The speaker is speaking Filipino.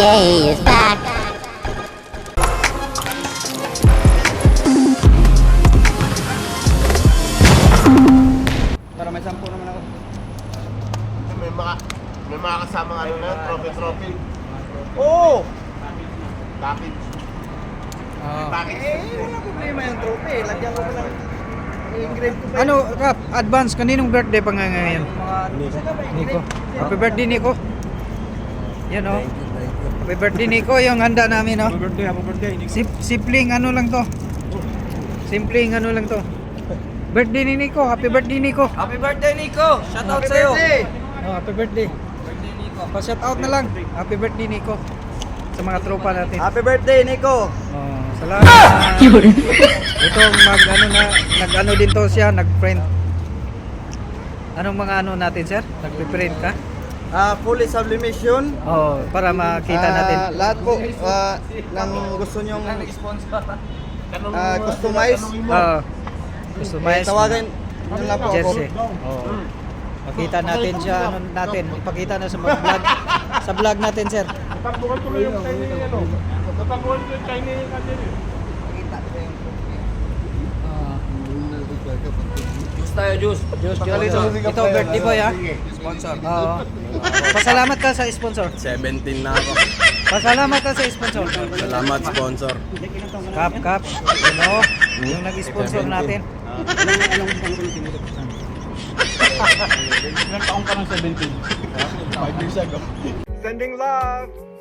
Kanye is back. Para may 10 naman ako. May mga kasamang ano na, trophy. Oo! Package. Wala problema yung trophy. Lagyan ko pa lang. I-engrave ko pa. Ano, Kap, advance, kaninong birthday pa nga ngayon? Nico. Happy birthday, Nico. Yan, oh. Happy birthday, Nico. Yung handa namin, oh. Happy birthday. Simpleng ano lang to. Simpleng ano lang to. Birthday ni Nico. Happy birthday, Nico. Happy birthday, Nico! Shout out sa'yo! Oh, happy birthday. Pa-shout out na lang. Happy birthday, Nico. Sa mga tropa natin. Happy birthday, Nico! Oh, salamat. Ito nag-ano din to siya, nag-print. Anong mga ano natin, sir? Nag-print ka? Fully sublimation. Oh, para makita natin. Lahat po ng gusto nyong customize. Customize. Tawagan nyo lang po ako. Jersey. Oh. Makita natin siya, ano natin, ipakita na sa mga vlog. Sa vlog natin, sir. Tatakbuhan ko yung Chinese ano. Tatakbuhan ko yung Chinese kanina. Juice tayo, juice. Diyos. Ito, birthday boy, ha? Sponsor. Oo. Pasalamat ka sa sponsor. 17 na ako. Pasalamat ka sa sponsor. Salamat, sponsor. Kap. Ano? Yung nag-sponsor natin. Ilang taong ka ng 17? 5 years ago. Sending love!